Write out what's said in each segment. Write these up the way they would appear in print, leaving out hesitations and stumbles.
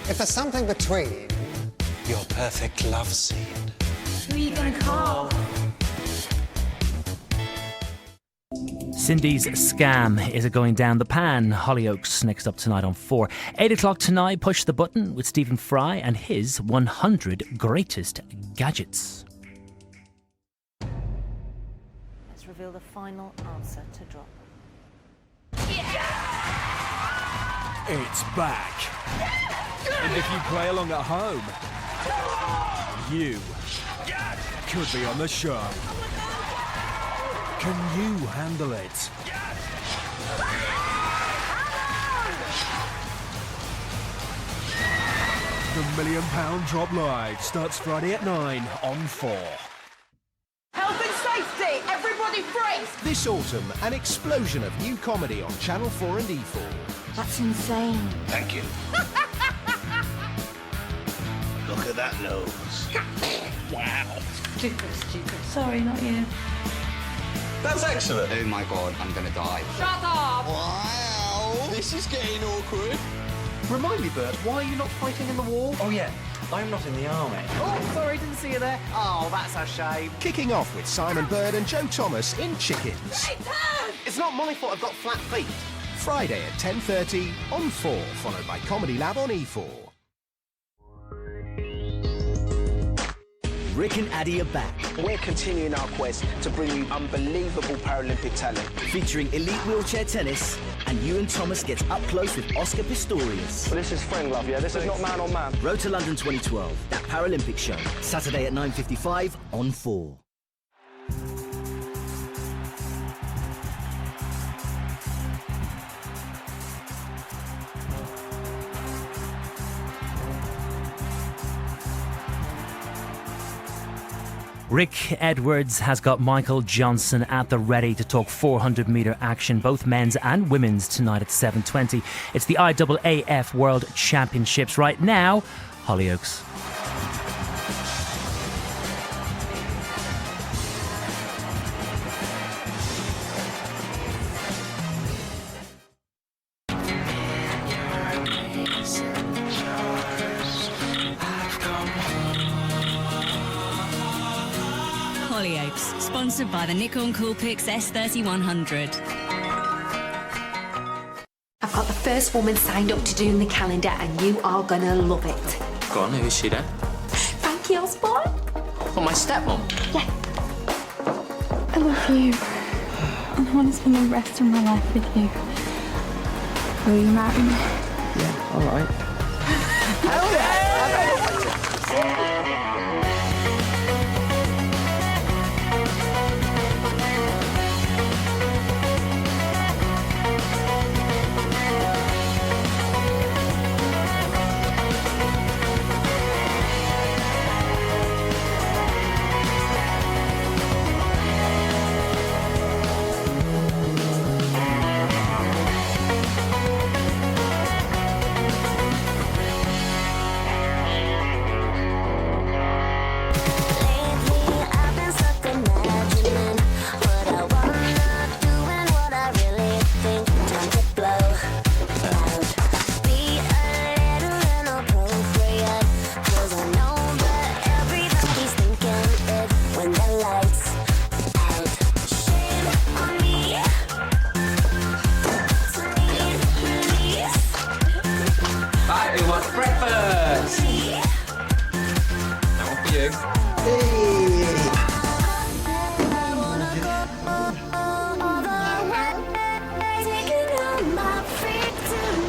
If there's something between your perfect love scene. Who are you going to call? Cindy's Scam. Is it going down the pan? Hollyoaks next up tonight on 4. 8 o'clock tonight, Push the Button with Stephen Fry and his 100 greatest gadgets. Let's reveal the final answer to drop. It's back. And if you play along at home, you could be on the show. Can you handle it? The £1 Million Drop Live starts Friday at 9 on 4. Health and safety, everybody brace! This autumn, an explosion of new comedy on Channel 4 and E4. That's insane. Thank you. Look at that nose. Wow. Stupid. Sorry, not you. That's excellent. Oh my god, I'm gonna die. Shut up! Wow. This is getting awkward. Remind me, Bert, why are you not fighting in the war? Oh yeah, I'm not in the army. Oh, sorry, didn't see you there. Oh, that's a shame. Kicking off with Simon Bird and Joe Thomas in Chickens. It's not my fault I've got flat feet. Friday at 10:30 on 4, followed by Comedy Lab on E4. Rick and Addy are back. We're continuing our quest to bring you unbelievable Paralympic talent. Featuring elite wheelchair tennis, and Ewan Thomas gets up close with Oscar Pistorius. But this is friend love, yeah? This is not man on man. Road to London 2012, that Paralympic show. Saturday at 9:55 on 4. Rick Edwards has got Michael Johnson at the ready to talk 400-metre action, both men's and women's, tonight at 7:20. It's the IAAF World Championships right now. Hollyoaks. Hollyoaks, sponsored by the Nikon Coolpix S3100. I've got the first woman signed up to doing the calendar and you are gonna love it. Go on, who is she then? Frankie Osborne? Oh, my stepmom. Yeah. I love you. And I want to spend the rest of my life with you. Will you marry me? Yeah, all right. Breakfast! That one for you.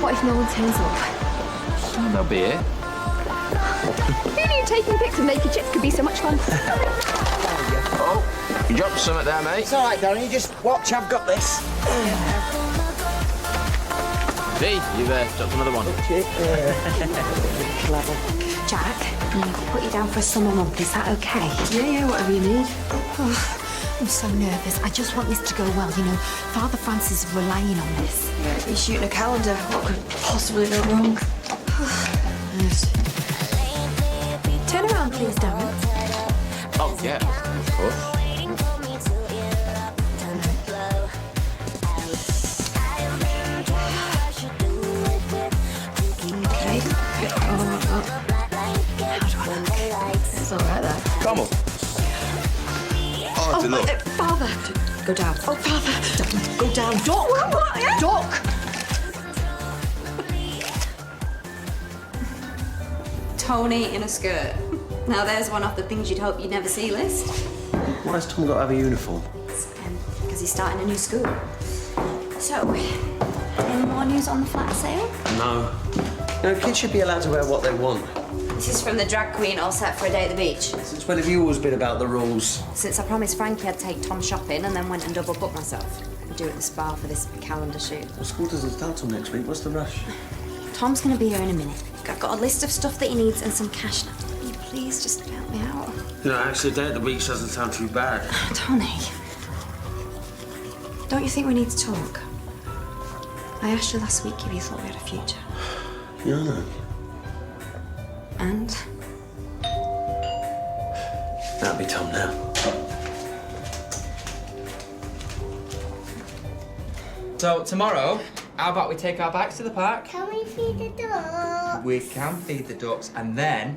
What if no one turns up? Oh, they'll be here. Who knew taking pics of naked chicks could be so much fun? Oh, you dropped something there, mate. It's all right, darling. You just watch. I've got this. V, you've dropped another one. Clever. Jack, I'll put you down for a summer month. Is that okay? Yeah, whatever you need. Oh, I'm so nervous. I just want this to go well, you know. Father Francis is relying on this. Yeah, you're shooting a calendar. What could possibly go wrong? Turn around, please, Darren. Oh, yeah, of course. Okay. Oh. Come on. Oh, look. Father. Go down. Oh, Father. Go down. Doc. What? Doc. Tony in a skirt. Now there's one off the things you'd hope you'd never see list. Why has Tom got to have a uniform? Because he's starting a new school. So, any more news on the flat sale? No. You know, kids should be allowed to wear what they want. This is from the drag queen all set for a day at the beach. Since when have you always been about the rules? Since I promised Frankie I'd take Tom shopping and then went and double booked myself. And do it at the spa for this calendar shoot. Well, school doesn't start till next week. What's the rush? Tom's gonna be here in a minute. I've got a list of stuff that he needs and some cash now. Will you please just help me out? You know, actually, a day at the beach doesn't sound too bad. Tony, don't you think we need to talk? I asked you last week if you thought we had a future. Yeah, I know. And? That'll be Tom now. So, tomorrow, how about we take our bikes to the park? Can we feed the ducks? We can feed the ducks, and then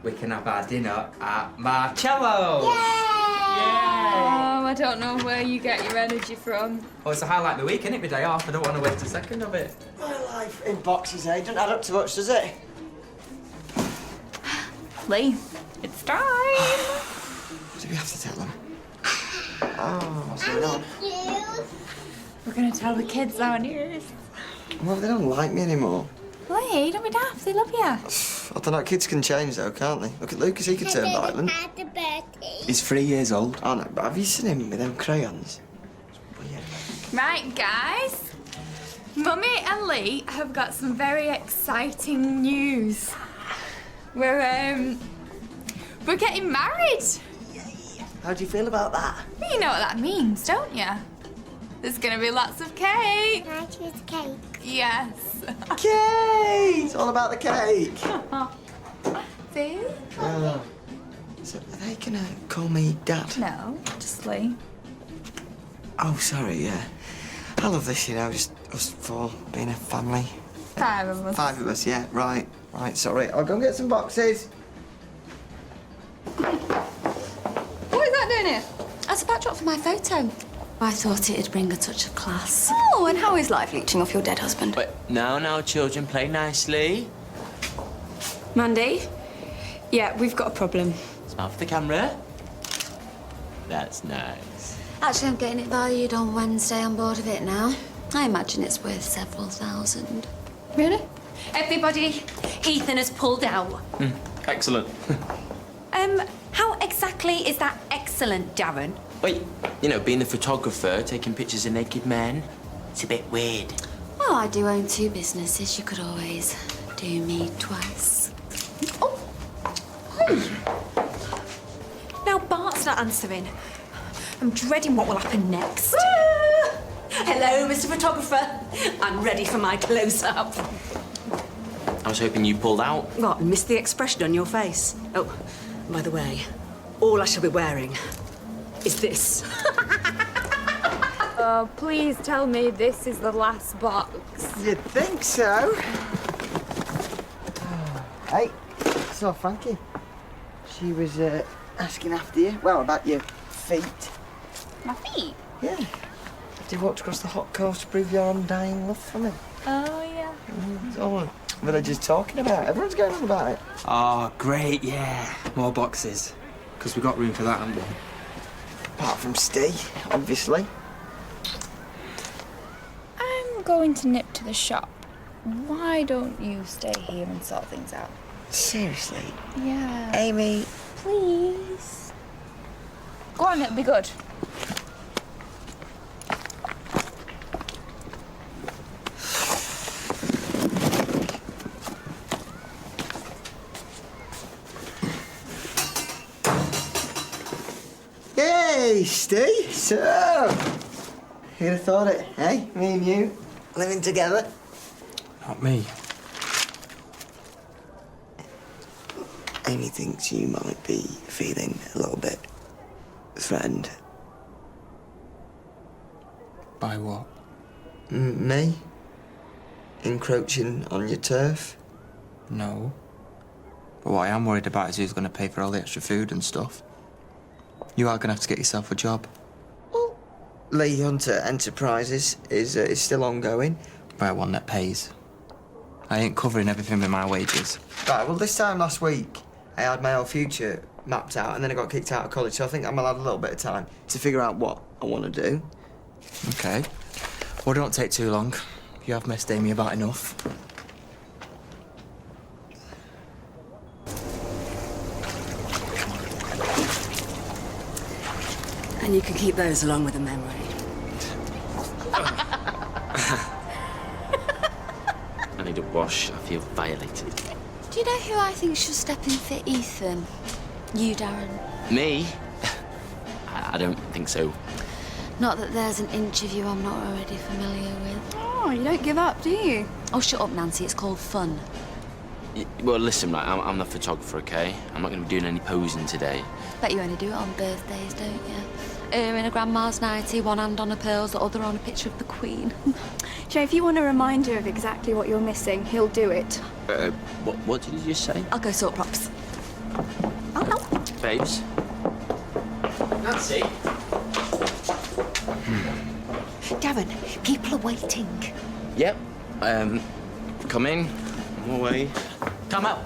we can have our dinner at Marcello's. Oh, I don't know where you get your energy from. Oh, it's a highlight of the week, isn't it? My day off. I don't want to waste a second of it. My life in boxes, eh? Doesn't add up to much, does it? Lee, it's time. Do we have to tell them? Oh, what's going on? We're gonna tell the kids our news. Well, they don't like me anymore. Lee, don't be daft. They love you. I don't know. Kids can change, though, can't they? Look at Lucas. He could turn violent. He's 3 years old. Oh, no, but have you seen him with them crayons? Right, guys. Mummy and Lee have got some very exciting news. We're getting married. How do you feel about that? You know what that means, don't you? There's gonna be lots of cake. Can I choose cake? Yes. Cake! It's all about the cake. See? So are they gonna call me Dad? No, just Lee. Oh, sorry, yeah. I love this, you know, just us four being a family. 5 of us. 5 of us, yeah, right. Right, sorry. I'll go and get some boxes. What is that doing here? That's a backdrop for my photo. I thought it'd bring a touch of class. Oh, and how is life leeching off your dead husband? But now, children, play nicely. Mandy? Yeah, we've got a problem. Smile for the camera. That's nice. Actually, I'm getting it valued on Wednesday on board of it now. I imagine it's worth several thousand. Really? Everybody, Ethan has pulled out. Excellent. How exactly is that excellent, Darren? Wait, you know, being a photographer, taking pictures of naked men, it's a bit weird. Well, I do own 2 businesses. You could always do me twice. Oh! Now Bart's not answering. I'm dreading what will happen next. Hello, Mr. Photographer. I'm ready for my close-up. I was hoping you pulled out. What, missed the expression on your face? Oh, by the way, all I shall be wearing is this. Oh, please tell me this is the last box. You'd think so. Hey, so Frankie, she was asking after you. Well, about your feet. My feet? Yeah. You walked across the hot coast to prove your undying love for me. Oh, yeah. It's all villagers talking about it. Everyone's going on about it. Oh, great, yeah. More boxes. Because we've got room for that, haven't we? Apart from Steve, obviously. I'm going to nip to the shop. Why don't you stay here and sort things out? Seriously? Yeah. Amy. Please. Go on, it'll be good. Hey, Steve. So, who'd have thought it, eh? Me and you, living together. Not me. Amy thinks you might be feeling a little bit threatened. By what? Me? Encroaching on your turf? No. But what I am worried about is who's going to pay for all the extra food and stuff. You are going to have to get yourself a job. Well, Lee Hunter Enterprises is still ongoing. Right, one that pays. I ain't covering everything with my wages. Right, well, this time last week, I had my whole future mapped out, and then I got kicked out of college, so I think I'm allowed a little bit of time to figure out what I want to do. OK. Well, don't take too long. You have messed Amy about enough. And you can keep those along with a memory. I need a wash. I feel violated. Do you know who I think should step in for Ethan? You, Darren. Me? I don't think so. Not that there's an inch of you I'm not already familiar with. Oh, you don't give up, do you? Oh, shut up, Nancy. It's called fun. Well, listen, right, I'm the photographer, OK? I'm not going to be doing any posing today. Bet you only do it on birthdays, don't you? Her in a grandma's 90, one hand on her pearls, the other on a picture of the Queen. Joe, if you want a reminder of exactly what you're missing, he'll do it. What did you just say? I'll go sort props. I'll help. Babes? Nancy? Darren, people are waiting. Yep. Come in. I'm away. Come out.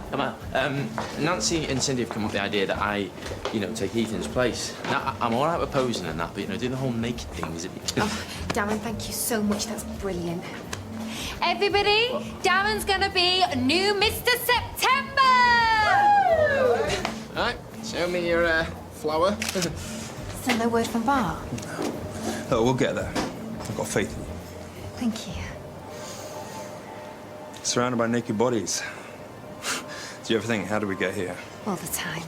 Nancy and Cindy have come up with the idea that I, take Ethan's place. Now, I'm all right with posing and that, but, doing the whole naked thing is a bit... Oh, Darren, thank you so much. That's brilliant. Everybody, Darren's gonna be new Mr. September! All right, show me your flower. Still no word from Bart? Oh, we'll get there. I've got faith in you. Thank you. Surrounded by naked bodies. Do you ever think, how do we get here? All the time.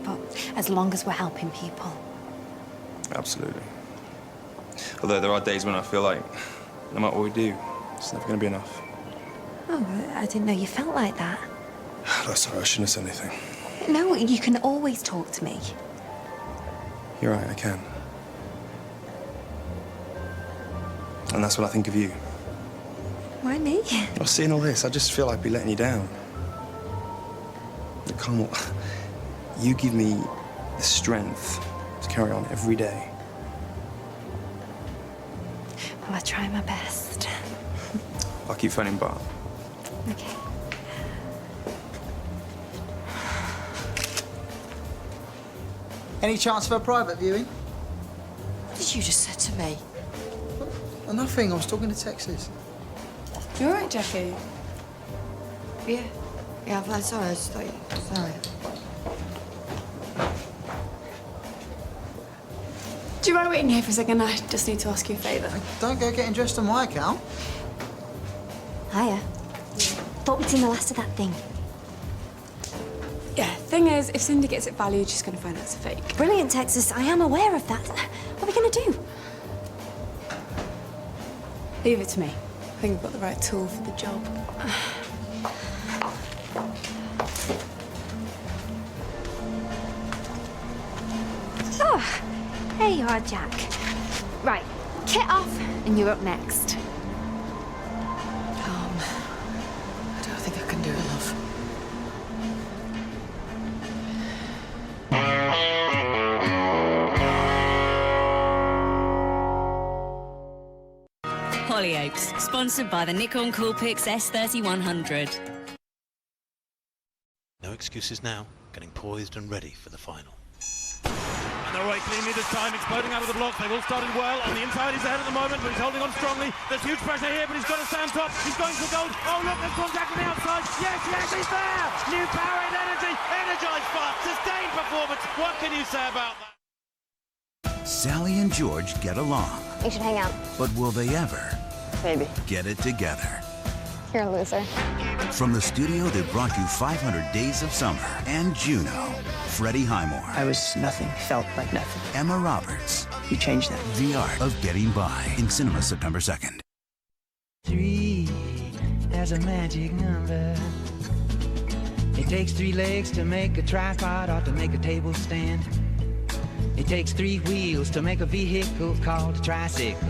But as long as we're helping people. Absolutely. Although there are days when I feel like, no matter what we do, it's never going to be enough. Oh, I didn't know you felt like that. Oh, sorry, I shouldn't have said anything. No, you can always talk to me. You're right, I can. And that's what I think of you. Why me? Well, seeing all this, I just feel like I'd be letting you down. But Carmel, you give me the strength to carry on every day. Well, I try my best. I'll keep phoning Bart. Okay. Any chance for a private viewing? What did you just say to me? Well, nothing. I was talking to Texas. You all right, Jackie? Yeah. Yeah, I'm fine. Sorry, I just thought you... Sorry. Do you mind waiting here for a second? I just need to ask you a favour. Don't go getting dressed on my account. Hiya. Thought we'd seen the last of that thing. Yeah, thing is, if Cindy gets it valued, she's going to find out it's a fake. Brilliant, Texas. I am aware of that. What are we going to do? Leave it to me. I think I've got the right tool for the job. Oh, there you are, Jack. Right, kit off, and you're up next. I don't think I can do it, love. Hollyoaks, sponsored by the Nikon Coolpix S3100. No excuses now, getting poised and ready for the final. And they're away cleanly this time, exploding out of the blocks. They've all started well. On the inside, he's ahead at the moment, but he's holding on strongly. There's huge pressure here, but he's got to stand top. He's going for gold. Oh, look, there's contact on the outside. Yes, he's there! New power and energy. Energised fast. Sustained performance. What can you say about that? Sally and George get along. We should hang out. But will they ever Maybe. get it together? You're a loser. From the studio that brought you 500 Days of Summer and Juno, Freddie Highmore. I was nothing, felt like nothing. Emma Roberts. You changed that. The Art of Getting By in cinemas September 2nd. 3, there's a magic number. It takes 3 legs to make a tripod or to make a table stand. It takes 3 wheels to make a vehicle called a tricycle.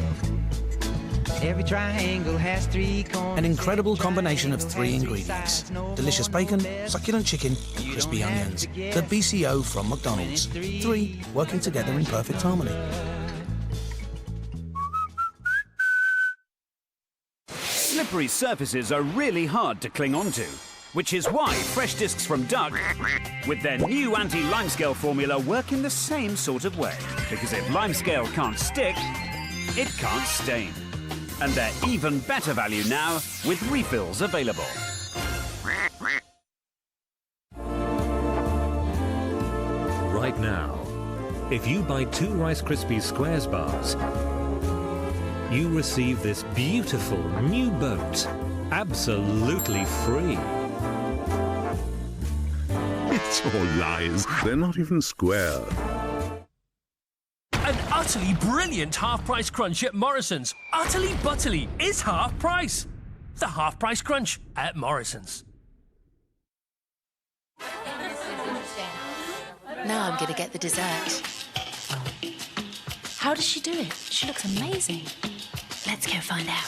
Every triangle has 3 corners. An incredible combination of 3 ingredients. Delicious bacon, succulent chicken, and crispy onions. The BCO from McDonald's. 3 working together in perfect harmony. Slippery surfaces are really hard to cling onto, which is why fresh discs from Duck, with their new anti-limescale formula, work in the same sort of way. Because if limescale can't stick, it can't stain. And they're even better value now, with refills available. Right now, if you buy 2 Rice Krispies Squares bars, you receive this beautiful new boat, absolutely free. It's all lies. They're not even square. An utterly brilliant half-price crunch at Morrison's. Utterly butterly is half price. The half-price crunch at Morrison's. Now I'm gonna get the dessert. How does she do it? She looks amazing. Let's go find out.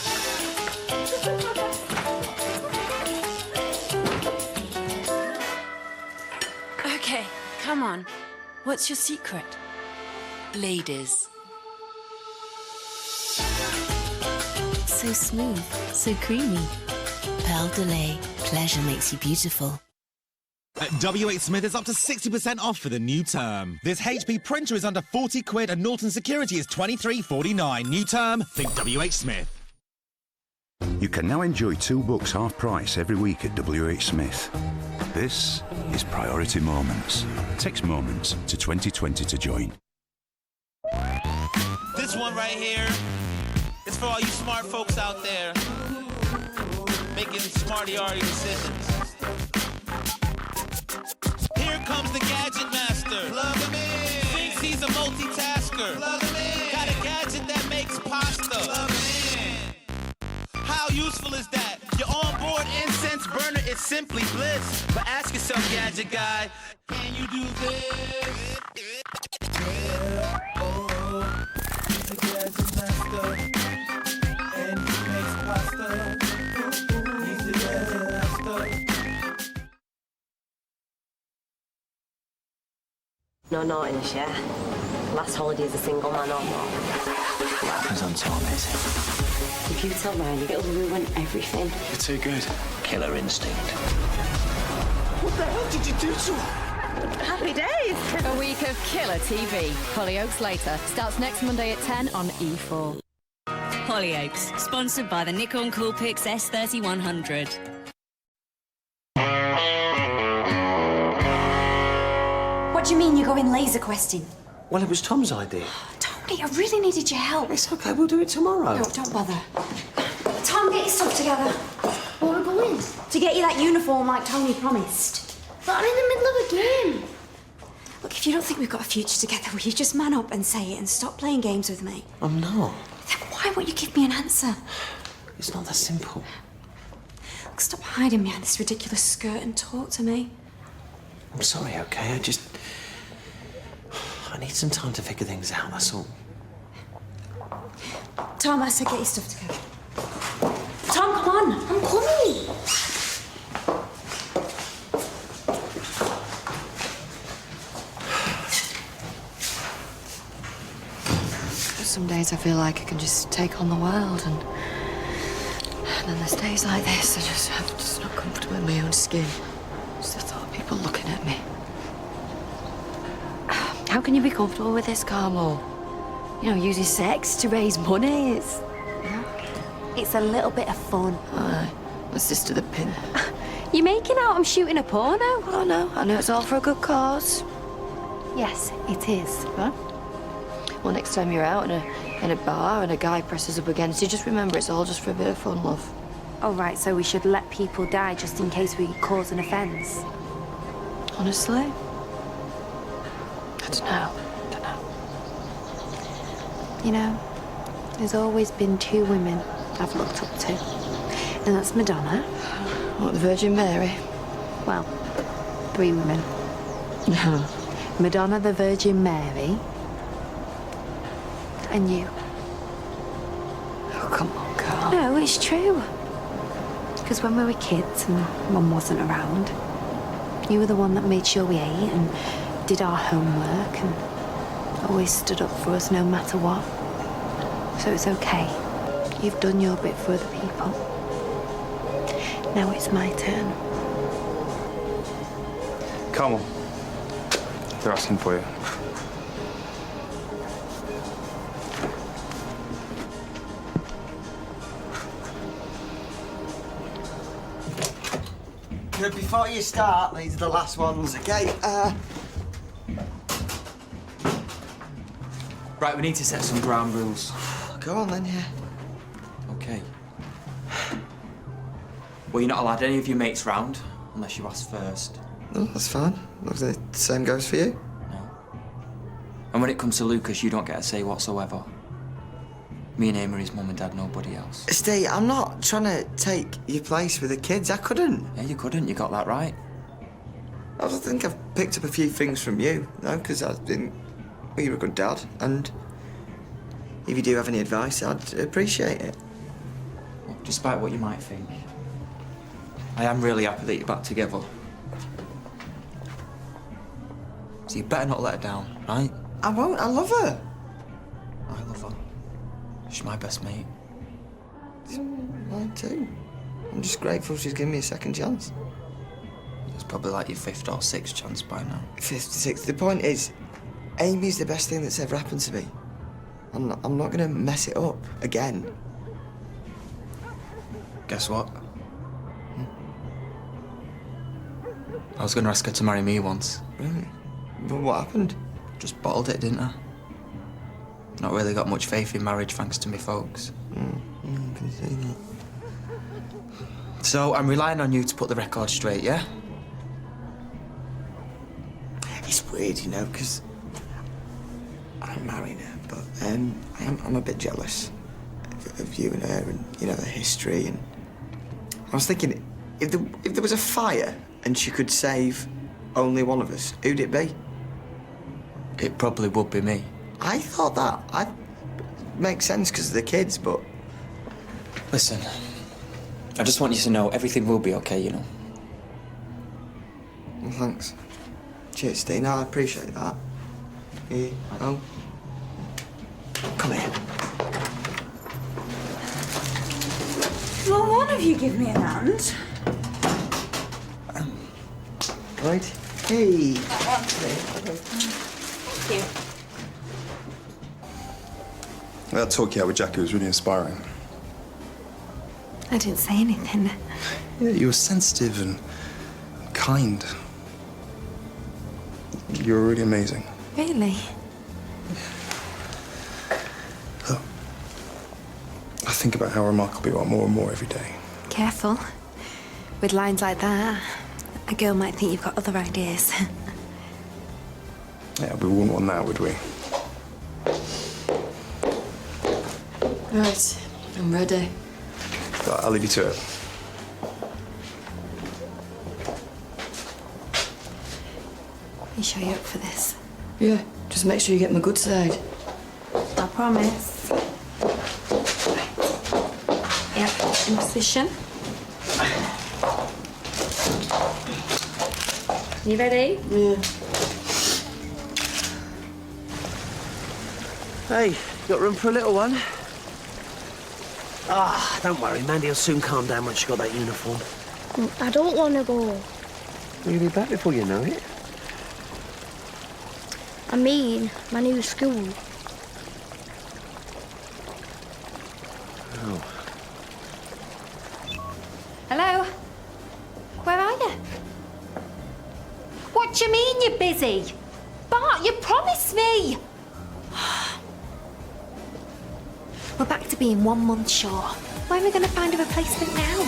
Okay, come on. What's your secret? Ladies. So smooth, so creamy. Pearl de lait. Pleasure makes you beautiful. At WH Smith is up to 60% off for the new term. This HP printer is under 40 quid and Norton Security is 23.49. New term, think WH Smith. You can now enjoy 2 books half price every week at WH Smith. This is Priority Moments. Text Moments to 2020 to join. This one right here is for all you smart folks out there making smarty-arty decisions. Here comes the gadget master. Plug him in. Thinks he's a multitasker. Plug him in. Got a gadget that makes pasta. Plug him in. How useful is that? Your onboard incense burner is simply bliss. But ask yourself, gadget guy, can you do this? He's a gadget master, and he makes pasta. He's the gadget master. No naughtiness, yeah? Last holiday as a single man or more. What happens on tour, Maisie? If you tell Ryan, it'll ruin everything. You're too good. Killer instinct. What the hell did you do to her? Happy days! A week of killer TV. Hollyoaks Later starts next Monday at 10 on E4. Hollyoaks, sponsored by the Nikon Coolpix S3100. What do you mean you're going laser questing? Well, it was Tom's idea. Tony, I really needed your help. It's okay, we'll do it tomorrow. No, don't bother. Tom, get your stuff together. Where are we going? To get you that uniform like Tony promised. But I'm in the middle of a game. Look, if you don't think we've got a future together, will you just man up and say it and stop playing games with me? I'm not. Then why won't you give me an answer? It's not that simple. Look, stop hiding behind this ridiculous skirt and talk to me. I'm sorry, okay? I need some time to figure things out, that's all. Tom, I said get your stuff together. Tom, come on. I'm coming. Some days I feel like I can just take on the world, and then there's days like this I'm just not comfortable in my own skin. Just the thought of people looking at me. How can you be comfortable with this, Carmel? You know, using sex to raise money, it's a little bit of fun. Aye, my sister the pin. You're making out I'm shooting a porno? Oh, I know it's all for a good cause. Yes, it is. Huh? Well, next time you're out in a bar and a guy presses up against you, just remember it's all just for a bit of fun, love. Oh, right, so we should let people die just in case we cause an offence? Honestly? I don't know. You know, there's always been 2 women I've looked up to. And that's Madonna. What, the Virgin Mary? Well, 3 women. No. Madonna, the Virgin Mary. And you. Oh, come on, Carl. it's true. Because when we were kids and Mum wasn't around, you were the one that made sure we ate and did our homework and always stood up for us no matter what. So it's okay. You've done your bit for other people. Now it's my turn. Come on. They're asking for you. Before you start, these are the last ones, okay? Right, we need to set some ground rules. Go on then, yeah. Okay. Well, you're not allowed any of your mates round unless you ask first. No, that's fine. The same goes for you. No. And when it comes to Lucas, you don't get a say whatsoever. Me and Amy are his mum and dad, nobody else. Steve, I'm not trying to take your place with the kids. I couldn't. Yeah, you couldn't. You got that right. I think I've picked up a few things from you, because you're a good dad, and if you do have any advice, I'd appreciate it. Well, despite what you might think, I am really happy that you're back together. So you better not let her down, right? I won't. I love her. I love her. She's my best mate. Mine too. I'm just grateful she's given me a second chance. It's probably like your 5th or 6th chance by now. 5th, 6th. The point is, Amy's the best thing that's ever happened to me. I'm not going to mess it up again. Guess what? I was going to ask her to marry me once. Really? But what happened? Just bottled it, didn't I? Not really got much faith in marriage thanks to me folks. I can see that. So I'm relying on you to put the record straight, yeah? It's weird, because I'm marrying her, but I'm a bit jealous of you and her and, the history. And I was thinking, if there was a fire and she could save only one of us, who'd it be? It probably would be me. I thought that. Makes sense because of the kids, but... Listen, I just want you to know everything will be okay, Well, thanks. Cheers, Steve. I appreciate that. Yeah. Oh. Come here. Well, one of you give me a hand. Right. Hey. Thank you. That talk you had with Jackie was really inspiring. I didn't say anything. Yeah, you were sensitive and kind. You were really amazing. Really? Look, I think about how remarkable you are more and more every day. Careful. With lines like that, a girl might think you've got other ideas. Yeah, we wouldn't want that, would we? Right, I'm ready. Right, I'll leave you to it. You sure you're up for this? Yeah, just make sure you get my good side. I promise. Right. Yep, in position. You ready? Yeah. Hey, got room for a little one? Don't worry, Mandy will soon calm down when she's got that uniform. I don't want to go. You'll be back before you know it. I mean, my new school. Oh. Hello? Where are you? What do you mean you're busy? Bart, you promised me! We're back to being 1 month short. Where are we going to find a replacement now?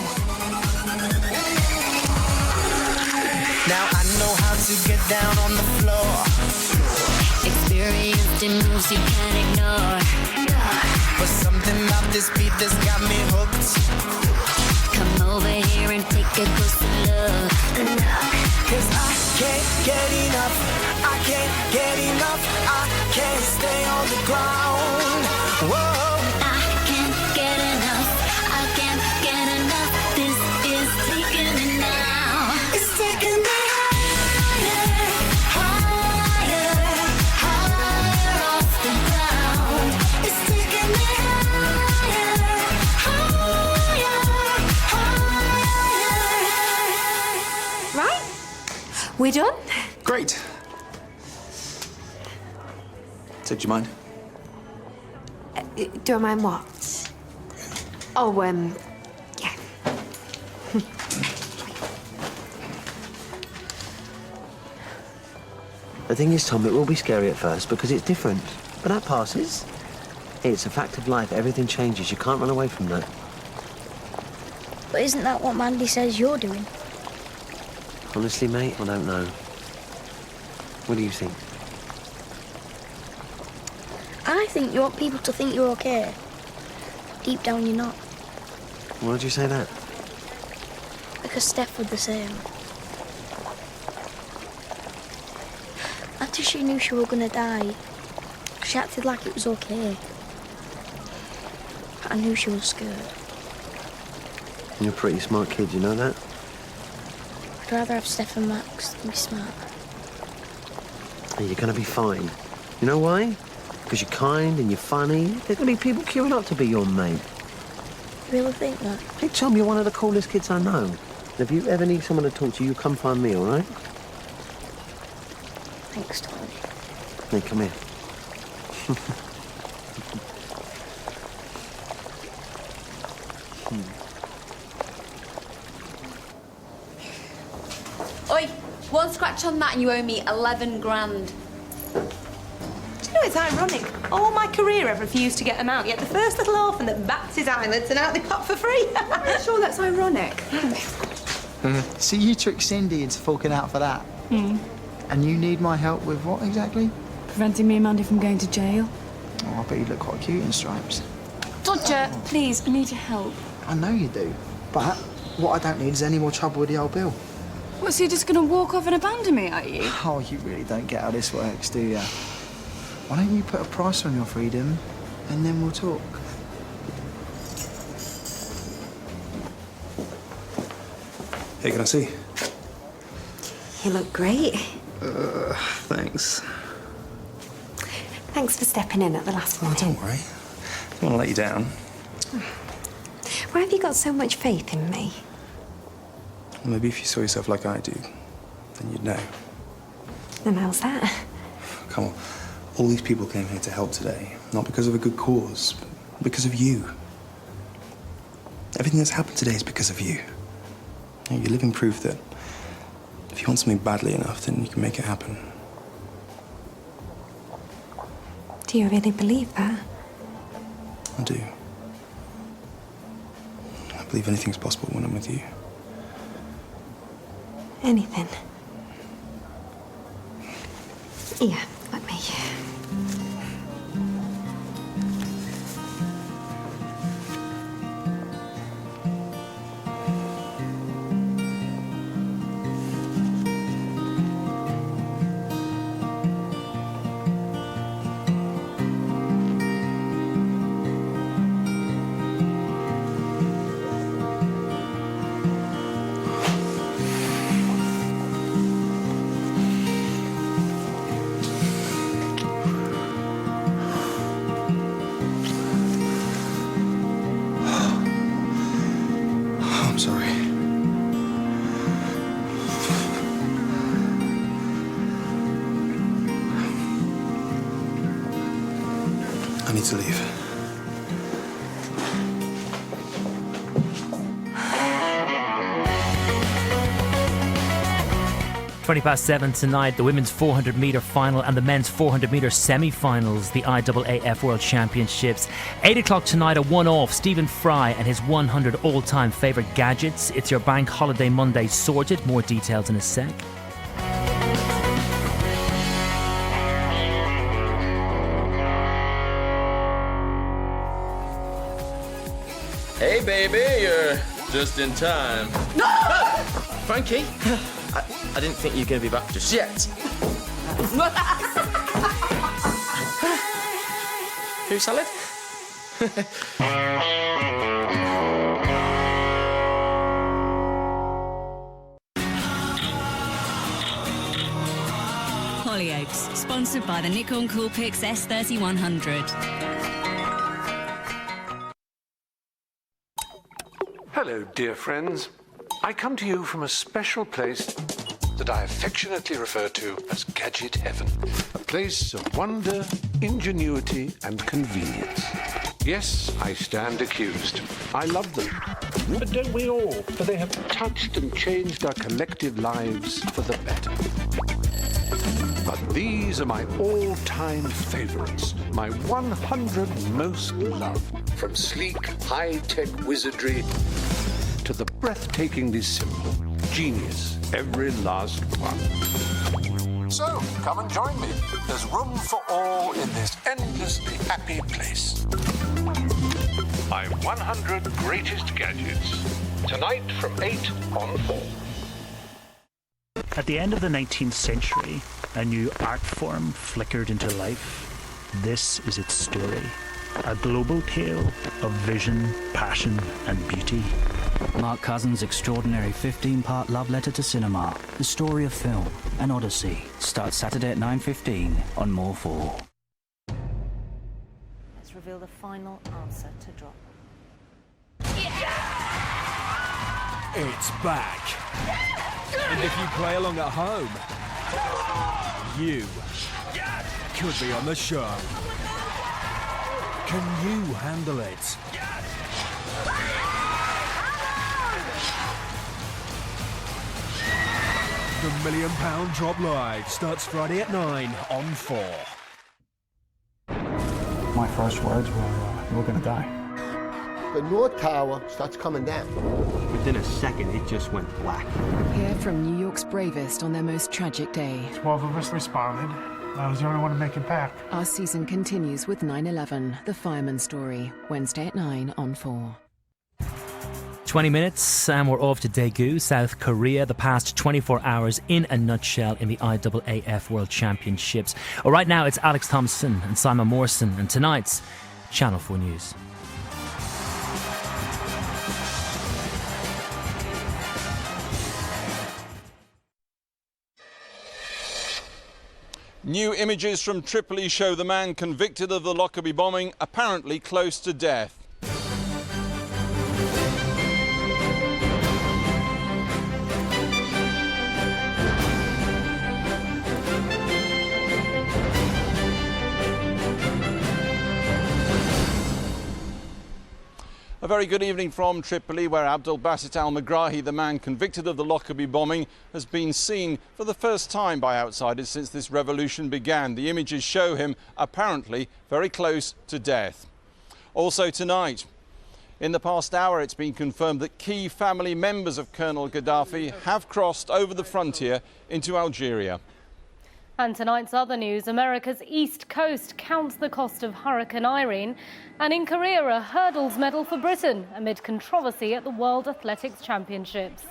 Now I know how to get down on the floor. Experienced in moves you can't ignore. But something about this beat that's got me hooked. Come over here and take a closer look. Cause I can't get enough. I can't get enough. I can't stay on the ground. Whoa. I can't get enough. I can't We done? Great. So, do you mind? Do I mind what? Oh, yeah. The thing is, Tom, it will be scary at first because it's different. But that passes. It's a fact of life. Everything changes. You can't run away from that. But isn't that what Mandy says you're doing? Honestly, mate, I don't know. What do you think? I think you want people to think you're okay. Deep down, you're not. Why did you say that? Because Steph was the same. After she knew she was gonna die, she acted like it was okay. But I knew she was scared. You're a pretty smart kid, you know that? I'd rather have Steph and Max than be smart. And you're gonna be fine. You know why? Because you're kind and you're funny. There's gonna be people queuing up to be your mate. You really think that? Hey, Tom, you're one of the coolest kids I know. And if you ever need someone to talk to, you come find me, all right? Thanks, Tony. Hey, come here. Oi, one scratch on that and you owe me 11 grand. Do you know, it's ironic. All my career I've refused to get them out, yet the first little orphan that bats his eyelids and out they pop for free. I'm not sure that's ironic. So you tricked Cindy into forking out for that? And you need my help with what exactly? Preventing me and Mandy from going to jail. Oh, I bet you look quite cute in stripes. Dodger, please, I need your help. I know you do, but what I don't need is any more trouble with the old Bill. What, so you're just going to walk off and abandon me, are you? Oh, you really don't get how this works, do you? Why don't you put a price on your freedom, and then we'll talk? Hey, can I see? You look great. Thanks. Thanks for stepping in at the last minute. Don't worry. I don't want to let you down. Why have you got so much faith in me? Well, maybe if you saw yourself like I do, then you'd know. And how's that? Come on. All these people came here to help today, not because of a good cause, but because of you. Everything that's happened today is because of you. You're living proof that if you want something badly enough, then you can make it happen. Do you really believe that? I do. I believe anything's possible when I'm with you. Anything? Yeah, let me. I'm sorry. I need to leave. Twenty past 7 tonight, the women's 400-metre final and the men's 400-metre semi-finals, the IAAF World Championships. 8 o'clock tonight, a one-off, Stephen Fry and his 100 all-time favourite gadgets. It's your Bank Holiday Monday sorted. More details in a sec. Hey, baby, you're just in time. No! Frankie, I didn't think you were going to be back just yet. Who salad? Hollyoaks, sponsored by the Nikon Coolpix S3100. Hello, dear friends. I come to you from a special place. that I affectionately refer to as Gadget Heaven. A place of wonder, ingenuity, and convenience. Yes, I stand accused. I love them. But don't we all? For they have touched and changed our collective lives for the better. But these are my all-time favorites, my 100 most loved. From sleek, high-tech wizardry to the breathtakingly simple. Genius, every last one. So, come and join me. There's room for all in this endlessly happy place. My 100 Greatest Gadgets. Tonight from 8 on 4. At the end of the 19th century, a new art form flickered into life. This is its story. A global tale of vision, passion, and beauty. Mark Cousins' extraordinary 15-part love letter to cinema. The story of film, an odyssey. Starts Saturday at 9:15 on More 4. Let's reveal the final answer to drop. It's back. And if you play along at home, you could be on the show. Can you handle it? The £1 Million Drop Live starts Friday at 9 on 4. My first words were, "We're gonna die." The North Tower starts coming down. Within a second, it just went black. Hear from New York's bravest on their most tragic day. 12 of us responded. I was the only one to make it back. Our season continues with 9/11, the fireman story, Wednesday at 9 on 4. 20 minutes and we're off to Daegu, South Korea. The past 24 hours in a nutshell in the IAAF World Championships. Well, right now it's Alex Thompson and Simon Morrison, and tonight's Channel 4 News. New images from Tripoli show the man convicted of the Lockerbie bombing apparently close to death. A very good evening from Tripoli, where Abdul Basit al-Megrahi, the man convicted of the Lockerbie bombing, has been seen for the first time by outsiders since this revolution began. The images show him apparently very close to death. Also tonight, in the past hour, it's been confirmed that key family members of Colonel Gaddafi have crossed over the frontier into Algeria. And tonight's other news, America's East Coast counts the cost of Hurricane Irene, and in Korea a hurdles medal for Britain amid controversy at the World Athletics Championships.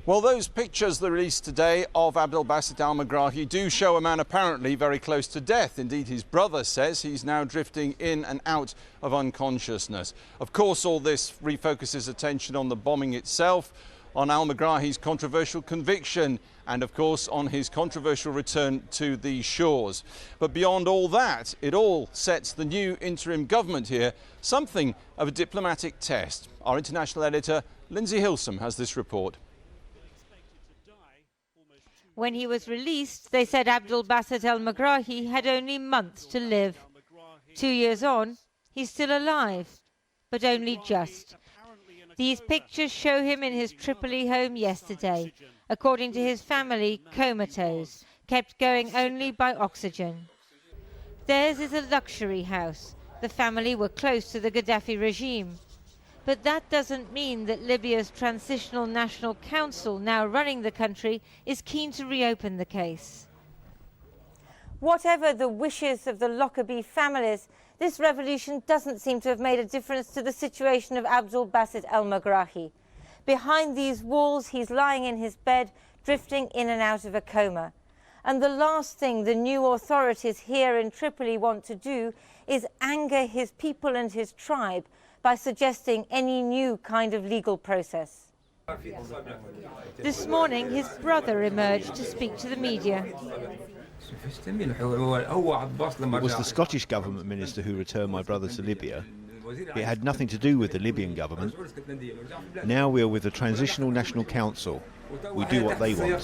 Well, those pictures that are released today of Abdul Basit al-Megrahi do show a man apparently very close to death. Indeed, his brother says he's now drifting in and out of unconsciousness. Of course, all this refocuses attention on the bombing itself, on al-Megrahi's controversial conviction, and of course on his controversial return to the shores. But beyond all that, it all sets the new interim government here something of a diplomatic test. Our international editor, Lindsay Hilsum, has this report. When he was released, they said Abdul Basit al-Megrahi had only months to live. 2 years on, he's still alive, but only just. These pictures show him in his Tripoli home yesterday, according to his family, comatose, kept going only by oxygen. Theirs is a luxury house. The family were close to the Gaddafi regime. But that doesn't mean that Libya's Transitional National Council, now running the country, is keen to reopen the case. Whatever the wishes of the Lockerbie families, this revolution doesn't seem to have made a difference to the situation of Abdul Basit al-Megrahi. Behind these walls, he's lying in his bed, drifting in and out of a coma. And the last thing the new authorities here in Tripoli want to do is anger his people and his tribe by suggesting any new kind of legal process. This morning, his brother emerged to speak to the media. It was the Scottish government minister who returned my brother to Libya. It had nothing to do with the Libyan government. Now we are with the Transitional National Council. We do what they want.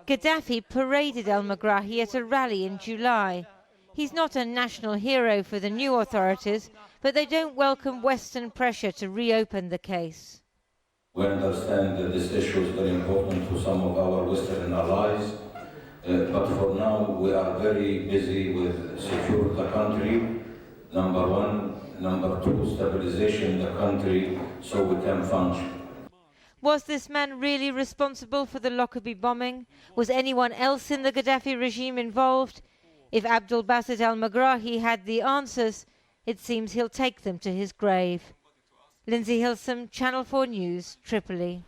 Gaddafi paraded al-Megrahi at a rally in July. He's not a national hero for the new authorities, but they don't welcome Western pressure to reopen the case. We understand that this issue is very important to some of our Western allies, but for now we are very busy with secure the country, number one. Number two, stabilization the country so we can function. Was this man really responsible for the Lockerbie bombing? Was anyone else in the Gaddafi regime involved? If Abdel Basset al-Megrahi had the answers, it seems he'll take them to his grave. Lindsay Hilsum, Channel 4 News, Tripoli.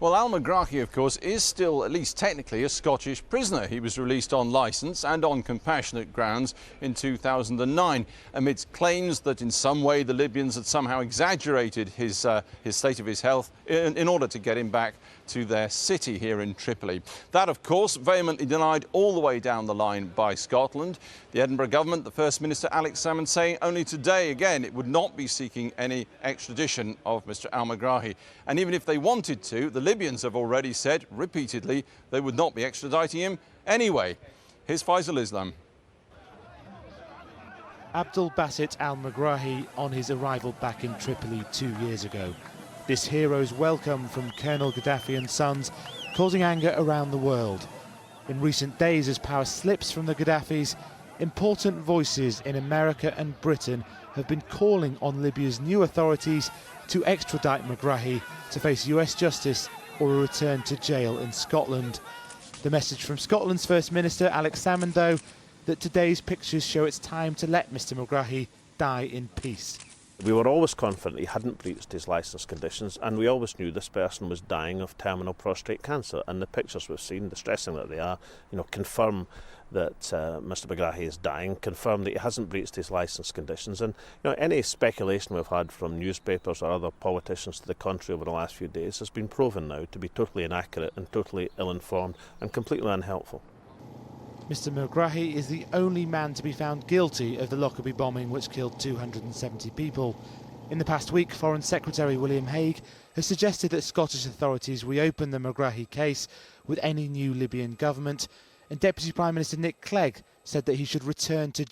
Well, al-Megrahi, of course, is still, at least technically, a Scottish prisoner. He was released on licence and on compassionate grounds in 2009, amidst claims that in some way the Libyans had somehow exaggerated his state of his health in order to get him back to their city here in Tripoli. That, of course, vehemently denied all the way down the line by Scotland. The Edinburgh government, the First Minister Alex Salmond, saying only today, again, it would not be seeking any extradition of Mr al-Megrahi. And even if they wanted to, the Libyans have already said repeatedly they would not be extraditing him anyway. Here's Faisal Islam. Abdel Basset al-Megrahi on his arrival back in Tripoli 2 years ago. This hero's welcome from Colonel Gaddafi and sons causing anger around the world. In recent days, as power slips from the Gaddafis, important voices in America and Britain have been calling on Libya's new authorities to extradite Megrahi to face US justice or a return to jail in Scotland. The message from Scotland's First Minister Alex Salmond, though, that today's pictures show it's time to let Mr Megrahi die in peace. We were always confident he hadn't breached his licence conditions, and we always knew this person was dying of terminal prostate cancer, and the pictures we've seen, distressing that they are, confirm that Mr Megrahi is dying, confirm that he hasn't breached his licence conditions, and any speculation we've had from newspapers or other politicians to the contrary over the last few days has been proven now to be totally inaccurate and totally ill-informed and completely unhelpful. Mr Megrahi is the only man to be found guilty of the Lockerbie bombing which killed 270 people. In the past week, Foreign Secretary William Hague has suggested that Scottish authorities reopen the Megrahi case with any new Libyan government, and Deputy Prime Minister Nick Clegg said that he should return to